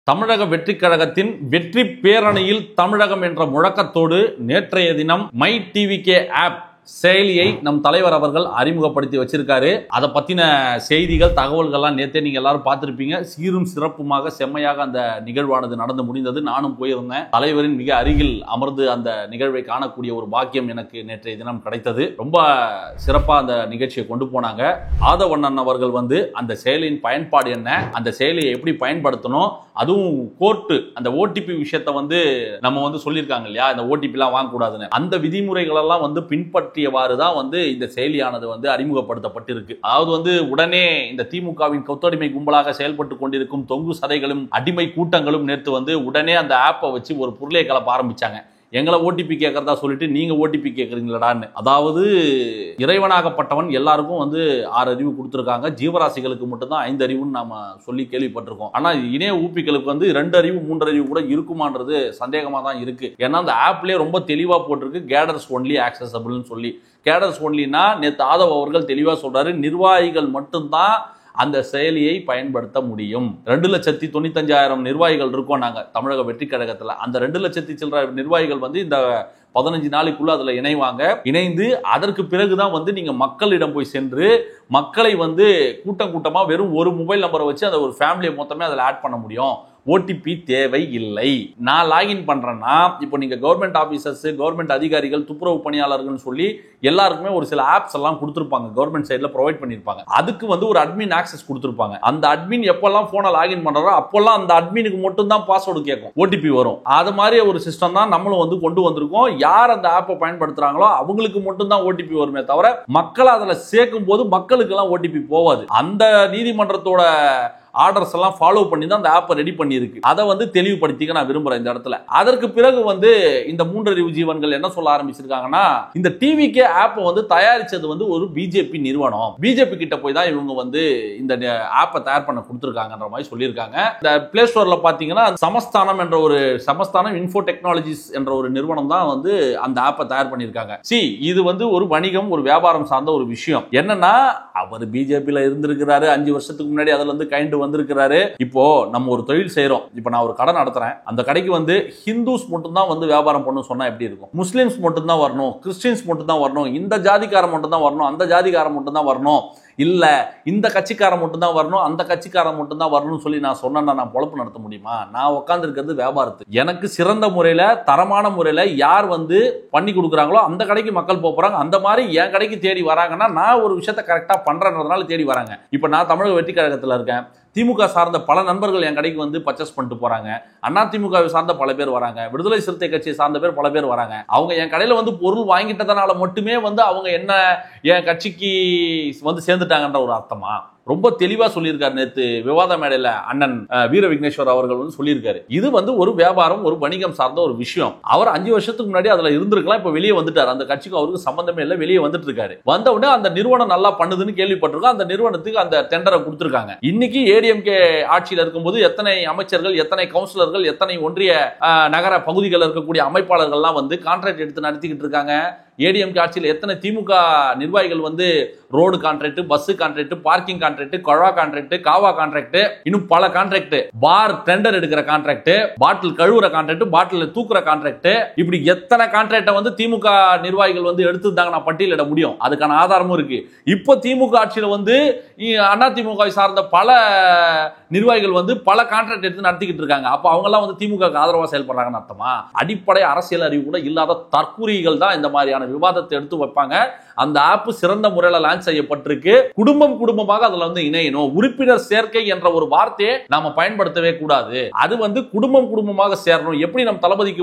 தமிழக வெற்றிக் கழகத்தின் வெற்றி பேரணியில் தமிழகம் என்ற முழக்கத்தோடு நேற்றைய தினம் மை டிவிகே ஆப் செயலியை நம் தலைவர் அவர்கள் அறிமுகப்படுத்தி வச்சிருக்காரு. அதை பத்தின செய்திகள் தகவல்கள்லாம் நேற்றே நீங்க எல்லாரும் பார்த்திருப்பீங்க. சீரும் சிறப்புமாக செம்மையாக அந்த நிகழ்வானது நடந்து முடிந்தது. நானும் போயிருந்தேன். தலைவரின் மிக அருகில் அமர்ந்து அந்த நிகழ்வை காணக்கூடிய ஒரு பாக்கியம் எனக்கு நேற்றைய தினம் கிடைத்தது. ரொம்ப சிறப்பா அந்த நிகழ்ச்சியை கொண்டு போனாங்க. ஆதவண்ணன் அவர்கள் அந்த செயலியின் பயன்பாடு என்ன, அந்த செயலியை எப்படி பயன்படுத்தணும், அதுவும் கோர்ட்டு அந்த ஓடிபி விஷயத்தை நம்ம சொல்லியிருக்காங்க இல்லையா, இந்த ஓடிபி எல்லாம் வாங்கக்கூடாதுன்னு, அந்த விதிமுறைகள் எல்லாம் பின்பற்றியவாறுதான் இந்த செயலியானது அறிமுகப்படுத்தப்பட்டிருக்கு. அதாவது உடனே இந்த திமுகவின் கொத்தடிமை கும்பலாக செயல்பட்டு கொண்டிருக்கும் தொங்கு சதைகளும் அடிமை கூட்டங்களும் நேற்று உடனே அந்த ஆப்பை வச்சு ஒரு பொருளை கலப்ப ஆரம்பிச்சாங்க. எங்களை ஓடிபி கேட்கறதா சொல்லிட்டு நீங்க ஓடிபி கேட்கறீங்களான்னு. அதாவது இறைவனாகப்பட்டவன் எல்லாருக்கும் 6 அறிவு கொடுத்துருக்காங்க. ஜீவராசிகளுக்கு மட்டும்தான் 5 அறிவுன்னு நாம சொல்லி கேள்விப்பட்டிருக்கோம். ஆனா இணைய ஊப்பிகளுக்கு 2 அறிவு 3 அறிவு கூட இருக்குமான்றது சந்தேகமா தான் இருக்கு. ஏன்னா அந்த ஆப்லயே ரொம்ப தெளிவா போட்டிருக்கு கேடர்ஸ் ஒன்லி ஆக்சசபிள்னு சொல்லி. கேடர்ஸ் ஒன்லினா நேற்று ஆதவ் அவர்கள் தெளிவா சொல்றாரு, நிர்வாகிகள் மட்டும்தான் அந்த செயலியை பயன்படுத்த முடியும். 2,95,000 நிர்வாகிகள் இருக்கோம் நாங்க தமிழக வெற்றி கழகத்துல. அந்த 2,00,000 சில்லற நிர்வாகிகள் இந்த 15 நாளைக்குள்ள அதுல இணைந்து அதற்கு பிறகுதான் நீங்க மக்களிடம் போய் சென்று மக்களை கூட்டம் கூட்டமா வெறும் ஒரு மொபைல் நம்பரை வச்சு அந்த ஒரு ஃபேமிலியை மொத்தமே அதுல ஆட் பண்ண முடியும். ஓடிபி தேவை இல்லை. நான் லாகின் பண்றேன்னா இப்போ நீங்க கவர்மெண்ட் ஆபீசர்ஸ், கவர்மெண்ட் அதிகாரிகள், துப்புரவு பணியாளர்கள் சொல்லி எல்லாருக்குமே ஒரு சில ஆப்ஸ் எல்லாம் கொடுத்திருப்பாங்க. கவர்மெண்ட் சைடுல ப்ரொவைட் பண்ணிருப்பாங்க. அதுக்கு ஒரு அட்மின் ஆக்சஸ் கொடுத்திருப்பாங்க. அந்த அட்மின் எப்பெல்லாம் போனை லாகின் பண்றாரோ அப்பெல்லாம் அந்த அட்மினுக்கு மட்டும் தான் பாஸ்வேர்டு கேட்கும், ஓடிபி வரும். அது மாதிரி ஒரு சிஸ்டம் தான் நம்மளும் கொண்டு வந்திருக்கோம். யார் அந்த ஆப்பை பயன்படுத்துறாங்களோ அவங்களுக்கு மட்டும் தான் ஓடிபி வருமே தவிர மக்களை அதுல சேர்க்கும் போது மக்களுக்கு எல்லாம் ஓடிபி போவாது. அந்த நீதிமன்றத்தோட ஆர்டர்ஸ் எல்லாம் ஃபாலோ பண்ணி தான் அந்த ஆப்பை ரெடி பண்ணியிருக்கு. அதை தெளிவுபடுத்திக்க நான் விரும்புறேன் இந்த இடத்துல. அதற்கு பிறகு இந்த 3 அறிவு ஜீவன்கள் என்ன சொல்ல ஆரம்பிச்சிருக்காங்கன்னா, இந்த டிவிகே ஆப்பை தயாரிச்சது ஒரு பிஜேபி நிறுவனம். பிஜேபி கிட்ட போய் தான் இவங்க இந்த ஆப்பை தயார் பண்ண கொடுத்துருக்காங்கன்ற மாதிரி சொல்லியிருக்காங்க. இந்த பிளே ஸ்டோர்ல பாத்தீங்கன்னா சமஸ்தானம் என்ற ஒரு சமஸ்தானம் இன்ஃபோ டெக்னாலஜிஸ் என்ற ஒரு நிறுவனம் தான் அந்த ஆப்பை தயார் பண்ணியிருக்காங்க. இது ஒரு வணிகம், ஒரு வியாபாரம் சார்ந்த ஒரு விஷயம். என்னன்னா அவர் பிஜேபியில இருந்திருக்கிறாரு 5 வருஷத்துக்கு முன்னாடி. அதுல கைண்டு வந்திருக்கிறாரு. இப்போ நம்ம ஒரு தொழில் செய்யறோம். இப்போ நான் ஒரு கடை நடத்துறேன். அந்த கடைக்கு ஹிந்துஸ் மட்டும் தான் வியாபாரம் பண்ணணும் சொன்னா எப்படி இருக்கும்? முஸ்லிம்ஸ் மட்டும் தான் வரணும், கிறிஸ்டியன்ஸ் மட்டும் தான் வரணும், இந்த ஜாதிக்காரன் மட்டும் தான் வரணும், அந்த ஜாதிக்காரன் மட்டும் தான் வரணும், இல்ல இந்த கட்சிக்காரன் மட்டும் தான் வரணும், அந்த கட்சிக்காரன் மட்டும் தான் வரணும்னு சொல்லி நான் சொன்னா நான் பொழப்பு நடத்த முடியுமா? நான் உட்கார்ந்து இருக்கிறது வியாபாரத்துக்கு. எனக்கு சிறந்த முறையில தரமான முறையில யார் பண்ணி கொடுக்குறாங்களோ அந்த கடைக்கு மக்கள் போறாங்க. அந்த மாதிரி என் கடைக்கு தேடி வராங்கன்னா நான் ஒரு விஷயத்தை கரெக்டா பண்றதுனால தேடி வராங்க. இப்ப நான் தமிழக வெற்றி கழகத்துல இருக்கேன். திமுக சார்ந்த பல நண்பர்கள் என் கடைக்கு பர்ச்சேஸ் பண்ணிட்டு போறாங்க. அண்ணா திமுக சார்ந்த பல பேர் வராங்க. விடுதலை சிறுத்தை கட்சியை சார்ந்த பேர் பல பேர் வராங்க. அவங்க என் கடையில பொருள் வாங்கிட்டதனால மட்டுமே அவங்க என்ன என் கட்சிக்கு சேர்ந்துட்டாங்கன்ற ஒரு அர்த்தமா? ரொம்ப தெளிவா சொல்லியிருக்காரு நேத்து விவாத மேடையில அண்ணன் வீர விக்னேஸ்வர் அவர்கள் சொல்லியிருக்காரு. இது ஒரு வியாபாரம், ஒரு வணிகம் சார்ந்த ஒரு விஷயம். அவர் 5 வருஷத்துக்கு முன்னாடி அதுல இருந்திருக்கலாம். இப்ப வெளியே வந்துட்டார். அந்த கட்சிக்கு அவருக்கு சம்பந்தமே இல்லை, வெளியே வந்துட்டு இருக்காரு. வந்த உடனே அந்த நிறுவனம் நல்லா பண்ணுதுன்னு கேள்விப்பட்டிருக்கோம். அந்த நிறுவனத்துக்கு அந்த டெண்டரை கொடுத்திருக்காங்க. இன்னைக்கு ஏடிஎம்கே ஆட்சியில் இருக்கும்போது எத்தனை அமைச்சர்கள், எத்தனை கவுன்சிலர்கள், எத்தனை ஒன்றிய நகர பகுதிகளில் இருக்கக்கூடிய அமைப்பாளர்கள்லாம் கான்ட்ராக்ட் எடுத்து நடத்திக்கிட்டு இருக்காங்க. ஏடிஎம்கே ஆட்சியில் எத்தனை திமுக நிர்வாகிகள் road contract, bus contract, parking contract, கொழா கான்ட்ராக்ட், காவா கான்ட்ராக்ட், இன்னும் பல கான்ட்ராக்ட், பார் டெண்டர் எடுக்கிற கான்ட்ராக்ட், பாட்டில் கழுவுற கான்ட்ராக்ட், பாட்டில் தூக்குற கான்ட்ராக்ட், இப்படி எத்தனை கான்ட்ராக்ட திமுக நிர்வாகிகள் எடுத்துட்டாங்க நான் பட்டியலிட முடியும். அதுக்கான ஆதாரமும் இருக்கு. இப்போ திமுக ஆட்சியில் அண்ணா திமுக சார்ந்த பல நிர்வாகிகள் பல கான்ட்ராக்ட் எடுத்து நடத்திக்கிட்டு இருக்காங்க. அப்ப அவங்க எல்லாம் திமுக ஆதரவா செயல்படுறாங்கன்னு அர்த்தமா? அடிப்படை அரசியல் அறிவு கூட இல்லாத தற்கூரிகள் தான் இந்த மாதிரியான விவாதத்தை எடுத்து வைப்பாங்க. அந்த ஆப் சிறந்த முறையில் லான்ச் செய்யப்பட்டிருக்கு. குடும்பமாக அதுல இணையணும். உறுப்பினர் சேர்க்கை என்ற ஒரு வார்த்தையை நாம பயன்படுத்தவே கூடாது. அது குடும்பமாக சேரணும். எப்படி நம்ம தளபதிக்கு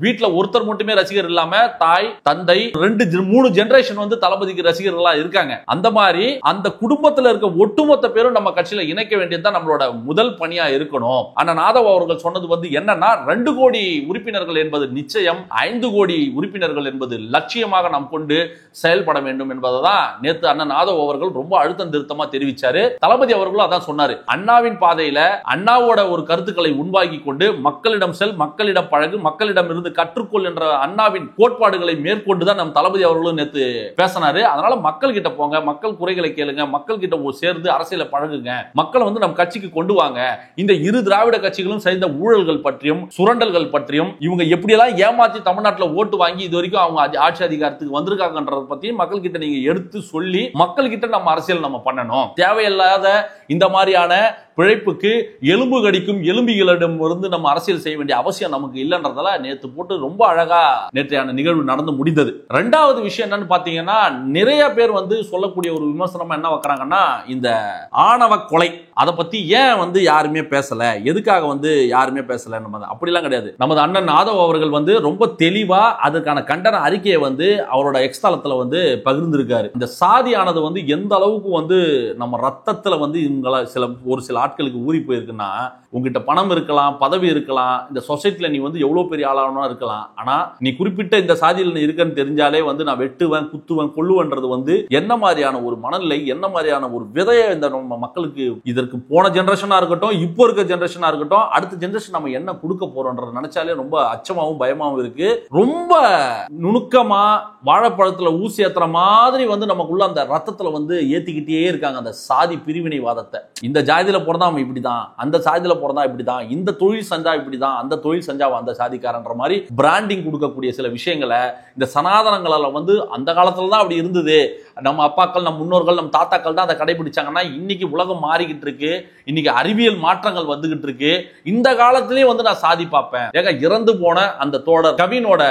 வீட்டுல ஒருத்தர் மட்டுமே ரசிகர் இல்லாம தாய், தந்தை, 2-3 ஜெனரேஷன் தளபதிக்கு ரசிகர்களா இருக்காங்க. அந்த மாதிரி அந்த குடும்பத்துல இருக்க ஒட்டுமொத்த பேரும் நம்ம கட்சியில இணைக்க வேண்டியதுதான் நம்மளோட முதல் பணியா இருக்கணும். அண்ணன் ஆதவ் அவர்கள் சொன்னது என்னன்னா 2 கோடி உறுப்பினர்கள் என்பது நிச்சயம், 5 கோடி உறுப்பினர்கள் என்பது லட்சியமாக நாம் கொண்டு செயல் செயல்பட வேண்டும் என்பதை தான் நேத்து அண்ணன் ஆதவ் அவர்கள் ரொம்ப அழுத்தம் திருத்தமா தெரிவிச்சாரு. தளபதி அவர்களும் அதான் சொன்னாரு. அண்ணாவின் பாதையில அண்ணாவோட ஒரு கருத்துக்களை உள்வாங்கி கொண்டு மக்களிடம் செல், மக்களிடம் பழகு, மக்களிடம் இருந்து கற்றுக்கொள் என்ற அண்ணாவின் கோட்பாடுகளை மேற்கொண்டுதான் நம் தளபதி அவர்களும் நேத்து பேசினாரு. அதனால மக்கள் கிட்ட போங்க, மக்கள் குறைகளை கேளுங்க, மக்கள் கிட்ட சேர்ந்து அரசியல பழகுங்க, மக்களை நம் கட்சிக்கு கொண்டு வாங்க. இந்த இரு திராவிட கட்சிகளும் செய்த ஊழல்கள் பற்றியும் சுரண்டல்கள் பற்றியும் இவங்க எப்படியெல்லாம் ஏமாத்தி தமிழ்நாட்டில் ஓட்டு வாங்கி இது வரைக்கும் அவங்க ஆட்சி அதிகாரத்துக்கு வந்திருக்காங்கன்றத பத்தியும் மக்கள் கிட்ட நீங்க எடுத்து சொல்லி மக்கள் கிட்ட நம்ம அரசியல் நம்ம பண்ணணும். தேவையில்லாத இந்த மாதிரியான பிழைப்புக்கு எலும்பு கடிக்கும் எலும்பிகளிடம் இருந்து நம்ம அரசியல் செய்ய வேண்டிய அவசியம் நமக்கு இல்லைன்றதால நேத்து போட்டு ரொம்ப அழகா நேற்றையான நிகழ்வு நடந்து முடிந்தது. ரெண்டாவது விஷயம் என்னன்னு பாத்தீங்கன்னா, நிறைய பேர் சொல்லக்கூடிய ஒரு விமர்சனமா என்ன வைக்கிறாங்கன்னா, இந்த ஆணவ கொலை அதை பத்தி ஏன் யாருமே பேசல, எதுக்காக யாருமே பேசல. அப்படிலாம் கிடையாது. நமது அண்ணன் ஆதவ் அவர்கள் ரொம்ப தெளிவா அதற்கான கண்டன அறிக்கையை அவரோட எக்ஸ்தலத்துல பகிர்ந்திருக்காரு. இந்த சாதியானது எந்த அளவுக்கு நம்ம ரத்தத்துல ஒரு சில ஆட்களுக்கு ஊறி போயிருக்குன்னா, உங்ககிட்ட பணம் இருக்கலாம், பதவி இருக்கலாம், இந்த சொசைட்டில நீ எவ்வளவு பெரிய ஆளானா இருக்கலாம், ஆனா நீ குறிப்பிட்ட இந்த சாதியில் நீ இருக்கன்னு தெரிஞ்சாலே நான் வெட்டுவேன், குத்துவேன், கொல்லுவேன்றது என்ன மாதிரியான ஒரு மனநிலை, என்ன மாதிரியான ஒரு விதையை இந்த நம்ம மக்களுக்கு, இதற்கு போன ஜெனரேஷனா இருக்கட்டும், இப்போ இருக்க ஜெனரேஷனா இருக்கட்டும், அடுத்த ஜெனரேஷன் நம்ம என்ன கொடுக்க போறோம்ன்றது நினைச்சாலே ரொம்ப அச்சமாவும் பயமாவும் இருக்கு. ரொம்ப நுணுக்கமா வாழைப்பழத்துல ஊசி ஏத்துற மாதிரி நமக்குள்ள அந்த ரத்தத்துல ஏத்திக்கிட்டே இருக்காங்க அந்த சாதி பிரிவினைவாதத்தை. இந்த ஜாதியில பிறந்தா அவன் இப்படிதான், அந்த சாதியில பிறந்தா இப்படிதான், இந்த தொழில் செஞ்சா இப்படிதான், அந்த தொழில் செஞ்சா அந்த சாதிக்காரன்ற மாதிரி பிராண்டிங் கொடுக்கக்கூடிய சில விஷயங்களை இந்த சனாதனங்களால அந்த காலத்துல தான் அப்படி இருந்தது. நம்ம அப்பாக்கள், நம்ம முன்னோர்கள், நம்ம தாத்தாக்கள் தான் அதை கடைபிடிச்சாங்கன்னா இன்னைக்கு உலகம் மாறிக்கிட்டு இருக்கு, இன்னைக்கு அறிவியல் மாற்றங்கள் வந்துகிட்டு இருக்கு. இந்த காலத்திலேயே நான் சாதி பார்ப்பேன். ஏங்க, இறந்து போன அந்த தோழர் கவினோட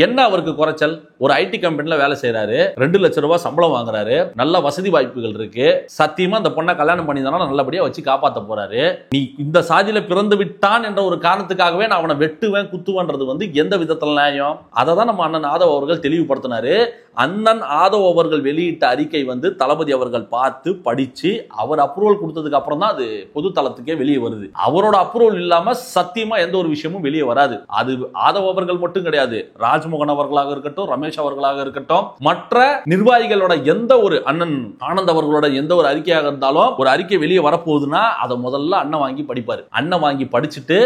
என்ன அவருக்கு குறைச்சல்? ஒரு ஐடி கம்பெனில வேலை செய்யறாரு, 2 லட்சம் ரூபாய் சம்பளம் வாங்குறாரு, நல்ல வசதி வாய்ப்புகள் இருக்கு, சத்தியமா அந்த பொண்ணை கல்யாணம் பண்ணி தானே நல்லபடியா வச்சு காப்பாத்த போறாரு. நீ இந்த சாதியில பிறந்து விட்டான் என்ற ஒரு காரணத்துக்காகவே நான் அவனை வெட்டுவேன், குத்துவேன்றது எந்த விதத்துல நியாயம்? அதை தான் நம்ம அண்ணன் ஆதவ் அவர்கள் தெளிவுபடுத்தினாரு. அண்ணன் ஆதவ் அவர்கள் வெளியிட்ட அறிக்கை தளபதி அவர்கள் பார்த்து படிச்சு அவர் அப்ரூவல் கொடுத்ததுக்கு அப்புறம் தான் அது பொது தளத்துக்கே வெளியே வருது. அவரோட அப்ரூவல் இல்லாம சத்தியமா எந்த ஒரு விஷயமும் வெளியே வராது. அது ஆதவ் அவர்கள் மட்டும் கிடையாது, ராஜ்மோகன் அவர்களாக இருக்கட்டும், ரமேஷ் அவர்களாக இருக்கட்டும், மற்ற நிர்வாகிகளோட எந்த ஒரு, அண்ணன் ஆனந்த் அவர்களோட எந்த ஒரு அறிக்கையாக இருந்தாலும் ஒரு அறிக்கை வெளியே வரப்போகுதுன்னா அதை முதல்ல அண்ணன் வாங்கி படிப்பாரு. அண்ணன் வாங்கி படிச்சுட்டு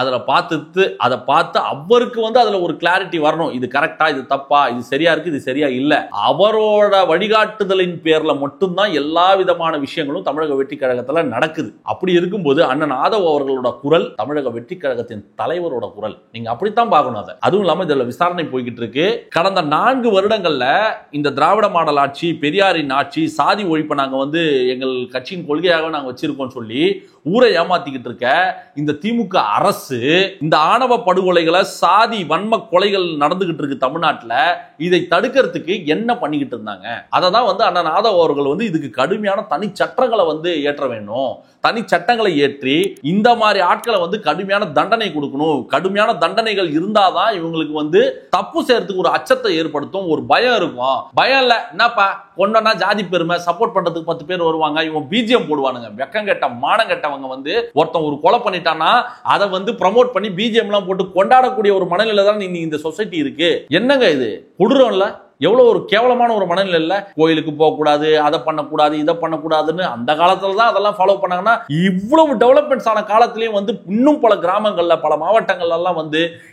அதை பார்த்து அவருக்கு அதுல ஒரு கிளாரிட்டி வரணும். இது கரெக்டா, இது தப்பா, இது சரியா இருக்கு, இது சரியா இல்ல. அவரோட வழிகாட்டுதலின் பேர்ல மட்டும்தான் எல்லா விதமான விஷயங்களும் தமிழக வெற்றி கழகத்துல நடக்குது. அப்படி இருக்கும்போது அண்ணன் ஆதவ் அவர்களோட குரல் தமிழக வெற்றி கழகத்தின் தலைவரோட குரல். நீங்க அப்படித்தான் பார்க்கணும் அதை. அதுவும் இல்லாம இதுல விசாரணை போய்கிட்டு இருக்கு. கடந்த 4 வருடங்கள்ல இந்த திராவிட மாடல் ஆட்சி, பெரியாரின் ஆட்சி, சாதி ஒழிப்பை நாங்க எங்கள் கட்சியின் கொள்கையாக நாங்க வச்சிருக்கோம் சொல்லி ஊரை ஏமாத்திக்கிட்டு இருக்க இந்த திமுக அரசு இந்த ஆணவ படுகொலைகளை, சாதி வன்ம கொலைகள் நடந்துகிட்டு இருக்கு தமிழ்நாட்டில், இதை தடுக்கிறதுக்கு என்ன பண்ணிக்கிட்டு இருந்தாங்க? அதை தான் அண்ணன் ஆதவ் அவர்கள் இதுக்கு கடுமையான தனி சட்டங்களை ஏற்ற வேணும். தனி சட்டங்களை ஏற்றி இந்த மாதிரி ஆட்களை கடுமையான தண்டனை கொடுக்கணும். கடுமையான தண்டனைகள் இருந்தாதான் இவங்களுக்கு தப்பு செய்யறதுக்கு ஒரு அச்சத்தை ஏற்படுத்தும், ஒரு பயம் இருக்கும். பயம் இல்ல, என்னப்பா கொண்டனா ஜாதி பெருமை, சப்போர்ட் பண்றதுக்கு 10 பேர் வருவாங்க, இவங்க பிஜிஎம் போடுவானுங்க. வெக்கம் கெட்ட மானம் கெட்டவங்க ஒருத்தன் ஒரு கொலை பண்ணிட்டானா அதை ப்ரமோட் பண்ணி பிஜிஎம் எல்லாம் போட்டு கொண்டாடக்கூடிய ஒரு மனநிலை தான் இந்த சொசைட்டி இருக்கு. என்னங்க இது கொடூரம்ல? எவ்வளவு ஒரு கேவலமான ஒரு மனநிலை இல்ல? கோயிலுக்கு போக கூடாது, அதை பண்ணக்கூடாது, இதை பண்ணக்கூடாதுன்னு அந்த காலத்துல தான் அதெல்லாம் ஃபாலோ பண்ணாங்கன்னா, இவ்வளவு டெவலப்மெண்ட்ஸ் ஆன காலத்திலயும் இன்னும் பல கிராமங்கள்ல, பல மாவட்டங்கள்ல எல்லாம்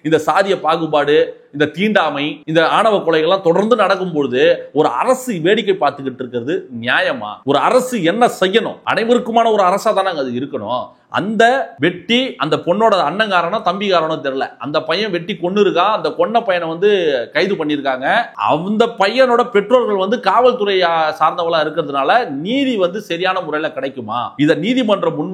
இந்த சாதிய பாகுபாடு, இந்த தீண்டாமை, இந்த ஆணவ கொலைகள்லாம் தொடர்ந்து நடக்கும்போது ஒரு அரசு வேடிக்கை பார்த்துக்கிட்டு இருக்கிறது நியாயமா? ஒரு அரசு என்ன செய்யணும்? அனைவருக்குமான ஒரு அரசா தானே அது இருக்கணும். அந்த வெட்டி அந்த பொண்ணோட அண்ணங்காரனோ தம்பிக்காரனோ தெரியல, அந்த பையன் வெட்டி கொண்டு இருக்கா, அந்த கொன்ன பையனை கைது பண்ணிருக்காங்க. அந்த பையனோட பெற்றோர்கள் காவல்துறை சார்ந்தவங்களா இருக்கிறதுனால நீதி சரியான முறையில் கிடைக்குமா? இத நீதிமன்றம் முன்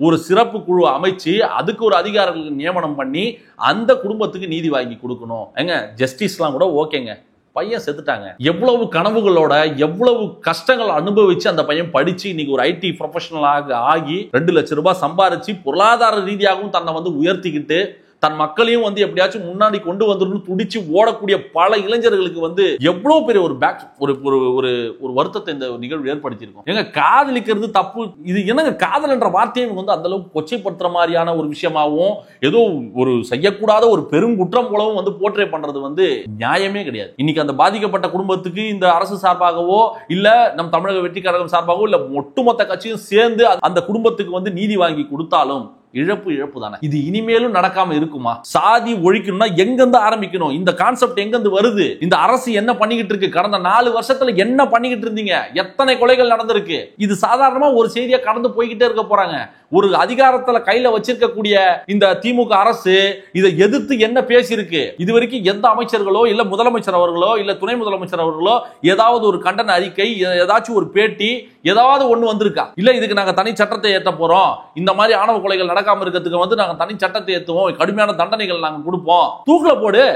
ஒரு சிறப்பு குழு அமைச்சு அதுக்கு ஒரு அதிகாரிகளுக்கு நியமனம் பண்ணி அந்த குடும்பத்துக்கு நீதி வாங்கி கொடுக்கணும். எங்க ஜஸ்டிஸ்லாம் கூட ஓகேங்க, பையன் செத்துட்டாங்க. எவ்வளவு கனவுகளோட, எவ்வளவு கஷ்டங்கள் அனுபவிச்சு அந்த பையன் படிச்சு இன்னைக்கு ஒரு ஐடி ப்ரொஃபஷனலாக ஆகி 2 லட்சம் ரூபாய் சம்பாரிச்சு பொருளாதார ரீதியாகவும் தன்னை உயர்த்திக்கிட்டு தன் மக்களையும் வந்து எப்படியாச்சும் முன்னாடி கொண்டு வந்துடணும் துடிச்சு ஓடக்கூடிய பல இளைஞர்களுக்கு வந்து எவ்வளவு பெரிய ஒரு பேக் ஒரு ஒரு ஒரு வருத்தத்தை இந்த நிகழ்வு ஏற்படுத்தியிருக்கும். எங்க காதலிக்கிறது தப்பு, இது என்னங்க காதல் என்ற வார்த்தையை வந்து அந்த அளவுக்கு கொச்சைப்படுத்துற மாதிரியான ஒரு விஷயமாவும் ஏதோ ஒரு செய்யக்கூடாத ஒரு பெரும் குற்றம் போலவும் வந்து போர்ட்ரே பண்றது வந்து நியாயமே கிடையாது. இன்னைக்கு அந்த பாதிக்கப்பட்ட குடும்பத்துக்கு இந்த அரசு சார்பாகவோ இல்ல நம் தமிழக வெற்றி கழகம் சார்பாகவோ இல்ல ஒட்டுமொத்த கட்சியும் சேர்ந்து அந்த குடும்பத்துக்கு வந்து நீதி வாங்கி கொடுத்தாலும் இழப்பு தானே. இது இனிமேலும் நடக்காம இருக்குமா? சாதி ஒழிக்கணும்னா எங்கிருந்து ஆரம்பிக்கணும்? இந்த கான்செப்ட் எங்கிருந்து வருது? இந்த அரசு என்ன பண்ணிக்கிட்டு இருக்கு? கடந்த 4 வருஷத்துல என்ன பண்ணிக்கிட்டு இருந்தீங்க? எத்தனை கொலைகள் நடந்திருக்கு? இது சாதாரணமா ஒரு செய்தியா கடந்து போய்கிட்டே இருக்க போறாங்க. ஒரு அதிகாரத்துல கையில வச்சிருக்கக்கூடிய இந்த திமுக அரசு இதை எதிர்த்து என்ன பேசியிருக்கு? இதுவரைக்கும் எந்த அமைச்சர்களோ இல்ல முதலமைச்சர் அவர்களோ இல்ல துணை முதலமைச்சர் அவர்களோ ஏதாவது ஒரு கண்டன அறிக்கை, ஏதாச்சும் ஒரு பேட்டி, ஏதாவது ஒண்ணு வந்திருக்கா? இல்ல இதுக்கு நாங்க தனி சட்டத்தை ஏற்ற போறோம், இந்த மாதிரி ஆணவ கொலைகள் நடக்காம இருக்கிறதுக்கு வந்து நாங்க தனி சட்டத்தை ஏற்றுவோம், கடுமையான தண்டனைகள் நாங்க கொடுப்போம், தூக்குல போடு.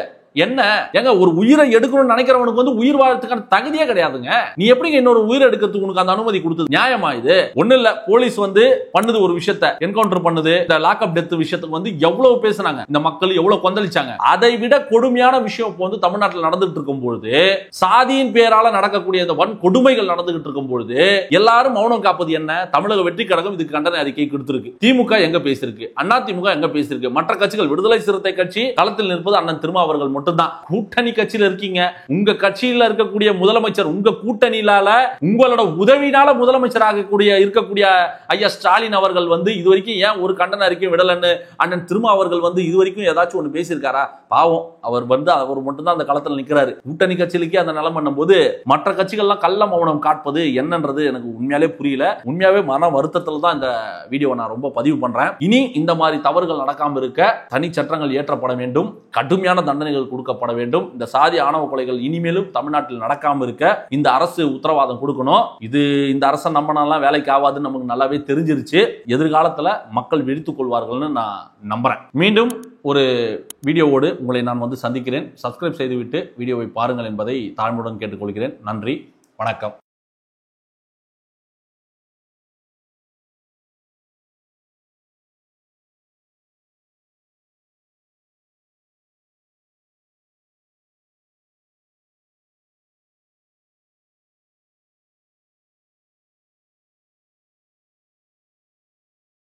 என்ன எங்க ஒரு உயிரை எடுக்கணும்னு நினைக்கிறவனுக்கு வந்து உயிர் வாழறதுக்கான தகுதியே கிடையாதுங்க. நீ எப்படிங்க இன்னொரு உயிரை எடுக்கிறதுக்கு உனக்கு அந்த அனுமதி கொடுத்தது? நியாயமா இது? ஒண்ணு இல்ல, போலீஸ் வந்து பண்ணுது ஒரு விஷயத்தை, என்கவுண்டர் பண்ணுது, இந்த லாக்அப் டெத் விஷயத்துக்கு வந்து எவ்வளவு பேசுனாங்க, இந்த மக்கள் எவ்வளவு கொந்தளிச்சாங்க. அதை விட கொடுமையான விஷயம் இப்போ வந்து தமிழ்நாட்டில் நடந்துட்டு இருக்கும் பொழுது, சாதியின் பேரால நடக்கக்கூடிய இந்த வன் கொடுமைகள் நடந்துகிட்டு இருக்கும் பொழுது எல்லாரும் மௌனம் காப்பது என்ன? தமிழக வெற்றி கழகம் இதுக்கு கண்டன அறிக்கை கொடுத்திருக்கு. திமுக எங்க பேசிருக்கு? அதிமுக எங்க பேசிருக்கு? மற்ற கட்சிகள், விடுதலை சிறுத்தை கட்சி களத்தில் நிற்பது அண்ணன் திருமாவர்கள் மட்டும்தான். கூட்டணி கட்சியில இருக்கீங்க, உங்க கட்சியில இருக்கக்கூடிய முதலமைச்சர் உங்க கூட்டணியால உங்களோட உதவினால முதலமைச்சராக இருக்கக்கூடிய ஐயா ஸ்டாலின் அவர்கள் வந்து இதுவரைக்கும் ஏன் ஒரு கண்டன அறிக்கை விடலன்னு அண்ணன் திருமா அவர்கள் வந்து இதுவரைக்கும் ஏதாச்சும் ஒன்று பேசியிருக்காரா? பாவம், அவர் வந்து அவர் மட்டும்தான் அந்த களத்தில் நிற்கிறாரு. கூட்டணி கட்சிகளுக்கே அந்த நிலம் பண்ணும் போது மற்ற கட்சிகள்லாம் கள்ள மௌனம் காட்பது என்னன்றது எனக்கு உண்மையாலே புரியல. உண்மையாவே மன வருத்தத்தில் தான் இந்த வீடியோ நான் ரொம்ப பதிவு பண்றேன். இனி இந்த மாதிரி தவறுகள் நடக்காம இருக்க தனி சட்டங்கள் ஏற்றப்பட வேண்டும், கடுமையான தண்டனைகள் கொடுக்கப்பட வேண்டும். இந்த சாதி ஆணவ கொலைகள் இனிமேலும் தமிழ்நாட்டில் நடக்காம இருக்க இந்த அரசு உத்தரவாதம் கொடுக்கணும். இது இந்த அரசை நம்பினாலாம் வேலைக்கு ஆகாதுன்னு நமக்கு நல்லாவே தெரிஞ்சிருச்சு. எதிர்காலத்தில் மக்கள் விழித்துக் கொள்வார்கள்னு நான் நம்புறேன். மீண்டும் ஒரு வீடியோவோடு உங்களை நான் வந்து சந்திக்கிறேன். சப்ஸ்கிரைப் செய்துவிட்டு வீடியோவை பாருங்கள் என்பதை தாழ்மையுடன் கேட்டுக்கொள்கிறேன். நன்றி, வணக்கம்.